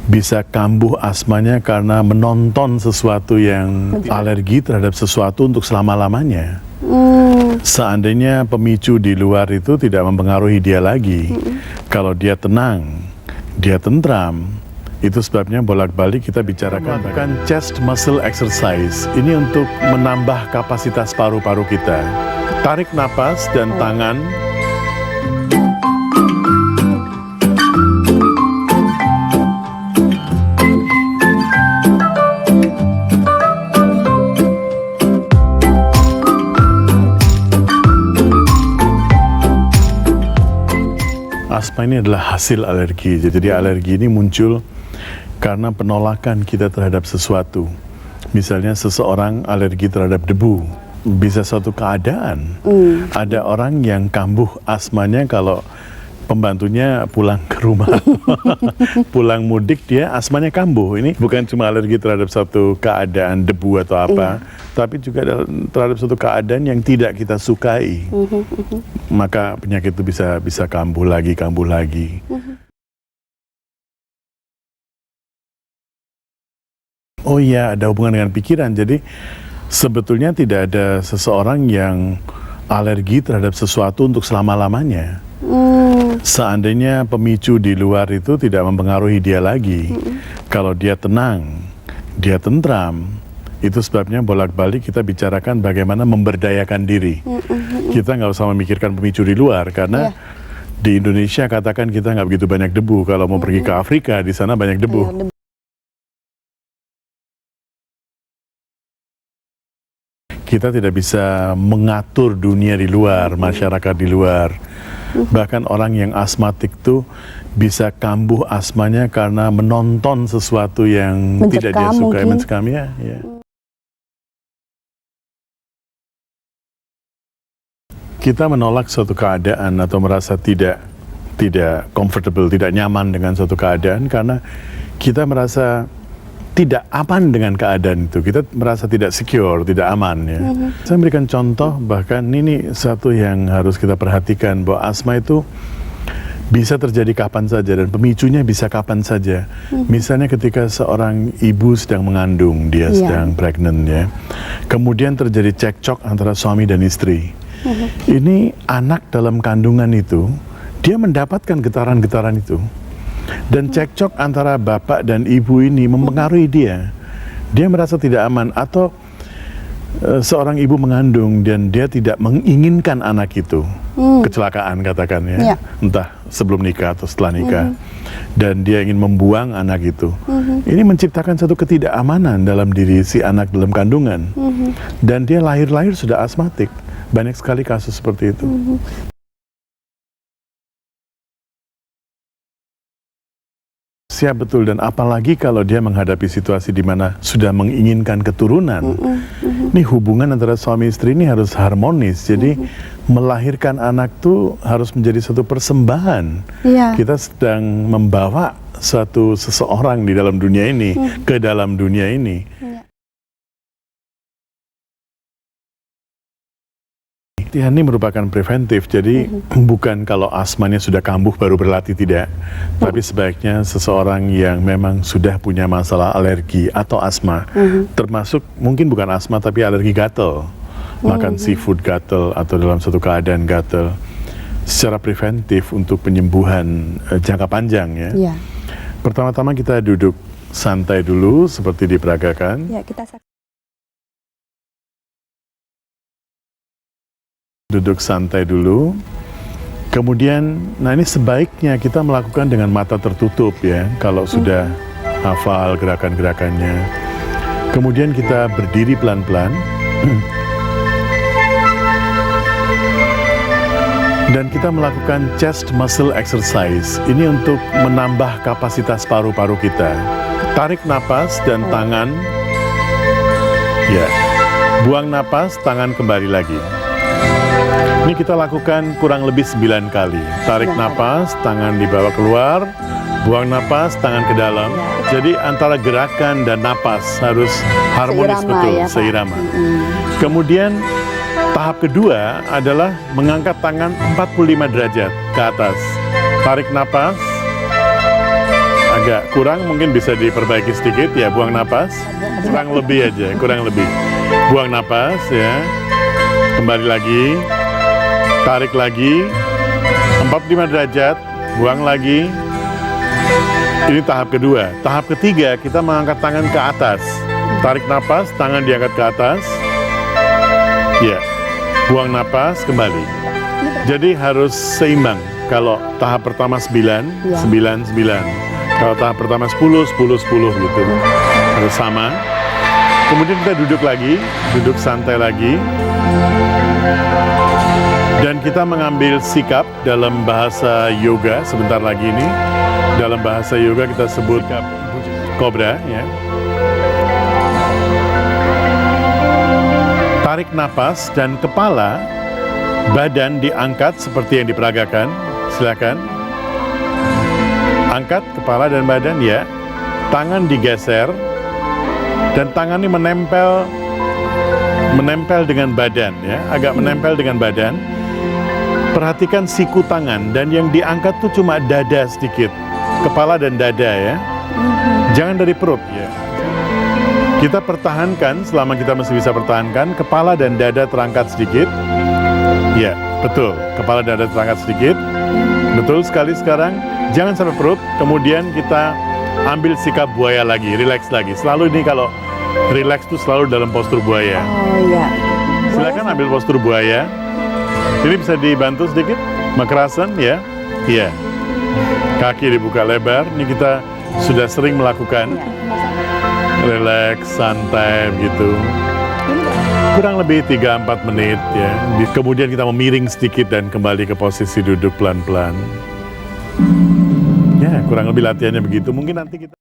bisa kambuh asmanya karena menonton sesuatu yang alergi terhadap sesuatu untuk selama-lamanya. Seandainya pemicu di luar itu tidak mempengaruhi dia lagi, kalau dia tenang, dia tentram, itu sebabnya bolak-balik kita bicarakan melakukan chest muscle exercise. Ini untuk menambah kapasitas paru-paru kita. Tarik napas dan tangan. Asma ini adalah hasil alergi. Jadi alergi ini muncul karena penolakan kita terhadap sesuatu. Misalnya seseorang alergi terhadap debu. Bisa suatu keadaan. Ada orang yang kambuh asmanya kalau pembantunya pulang ke rumah. Pulang mudik dia asmanya kambuh. Ini bukan cuma alergi terhadap suatu keadaan debu atau apa, tapi juga terhadap suatu keadaan yang tidak kita sukai. Maka penyakit itu bisa kambuh lagi. Oh iya, ada hubungan dengan pikiran. Jadi sebetulnya tidak ada seseorang yang alergi terhadap sesuatu untuk selama-lamanya. Seandainya pemicu di luar itu tidak mempengaruhi dia lagi, kalau dia tenang, dia tentram, itu sebabnya bolak-balik kita bicarakan bagaimana memberdayakan diri. Kita nggak usah memikirkan pemicu di luar, karena di Indonesia katakan kita nggak begitu banyak debu. Kalau mau pergi ke Afrika, di sana banyak debu. Kita tidak bisa mengatur dunia di luar, masyarakat di luar. Bahkan orang yang asmatik tuh bisa kambuh asmanya karena menonton sesuatu yang tidak dia sukai, mencekam ya. Kita menolak suatu keadaan atau merasa tidak comfortable, tidak nyaman dengan suatu keadaan karena kita merasa tidak aman dengan keadaan itu. Kita merasa tidak secure, tidak aman ya. Saya memberikan contoh, bahkan ini satu yang harus kita perhatikan, bahwa asma itu bisa terjadi kapan saja dan pemicunya bisa kapan saja. Misalnya ketika seorang ibu sedang mengandung, dia sedang pregnant ya. Kemudian terjadi cekcok antara suami dan istri. Ini anak dalam kandungan itu, dia mendapatkan getaran-getaran itu. Dan cekcok antara bapak dan ibu ini mempengaruhi dia. Dia merasa tidak aman. Atau seorang ibu mengandung dan dia tidak menginginkan anak itu. Kecelakaan katakan ya. Entah sebelum nikah atau setelah nikah. Dan dia ingin membuang anak itu. Ini menciptakan satu ketidakamanan dalam diri si anak dalam kandungan. Dan dia lahir-lahir sudah asmatik. Banyak sekali kasus seperti itu. Siap betul, dan apalagi kalau dia menghadapi situasi di mana sudah menginginkan keturunan. Ini hubungan antara suami istri ini harus harmonis. Jadi melahirkan anak tuh harus menjadi satu persembahan. Kita sedang membawa seseorang di dalam dunia ini ke dalam dunia ini. Latihan ini merupakan preventif, jadi bukan kalau asmanya sudah kambuh baru berlatih, tidak. Tapi sebaiknya seseorang yang memang sudah punya masalah alergi atau asma, termasuk mungkin bukan asma tapi alergi gatal, makan seafood gatal atau dalam suatu keadaan gatal, secara preventif untuk penyembuhan jangka panjang ya. Pertama-tama kita duduk santai dulu seperti diperagakan. Duduk santai dulu. Kemudian, nah ini sebaiknya kita melakukan dengan mata tertutup ya, kalau sudah hafal gerakan-gerakannya. Kemudian kita berdiri pelan-pelan. Dan kita melakukan chest muscle exercise. Ini untuk menambah kapasitas paru-paru kita. Tarik napas dan tangan. Ya. Buang napas, tangan kembali lagi. Ini kita lakukan kurang lebih 9 kali. Tarik napas, tangan dibawa keluar. Buang napas, tangan ke dalam. Jadi antara gerakan dan napas harus harmonis betul, seirama. Kemudian tahap kedua adalah mengangkat tangan 45 derajat ke atas. Tarik napas, agak agak kurang, mungkin bisa diperbaiki sedikit ya. Buang napas, kurang lebih aja, kurang lebih. Buang napas ya, kembali lagi, tarik lagi, 45 derajat, buang lagi. Ini tahap kedua. Tahap ketiga, kita mengangkat tangan ke atas. Tarik napas, tangan diangkat ke atas. Ya, buang napas, kembali. Jadi harus seimbang. Kalau tahap pertama 9, 9, 9. Kalau tahap pertama 10, 10, 10 gitu. Harus sama. Kemudian kita duduk lagi, duduk santai lagi. Dan kita mengambil sikap dalam bahasa yoga sebentar lagi ini. Dalam bahasa yoga kita sebut kobra ya. Tarik napas dan kepala, badan diangkat seperti yang diperagakan. Silakan. Angkat kepala dan badan ya. Tangan digeser dan tangan ini menempel dengan badan ya, agak menempel dengan badan. Perhatikan siku tangan dan yang diangkat tuh cuma dada sedikit. Kepala dan dada ya. Jangan dari perut ya. Kita pertahankan selama kita masih bisa pertahankan. Kepala dan dada terangkat sedikit. Ya, betul. Kepala dan dada terangkat sedikit. Betul sekali sekarang. Jangan sampai perut. Kemudian kita ambil sikap buaya lagi, relax lagi. Selalu ini kalau relax tuh selalu dalam postur buaya. Oh iya. Silakan ambil postur buaya. Ini bisa dibantu sedikit. Makerasan ya. Iya. Kaki dibuka lebar, ini kita sudah sering melakukan. Relax, santai gitu. Kurang lebih 3-4 menit ya. Kemudian kita memiring sedikit dan kembali ke posisi duduk pelan-pelan. Ya, kurang lebih latihannya begitu. Mungkin nanti kita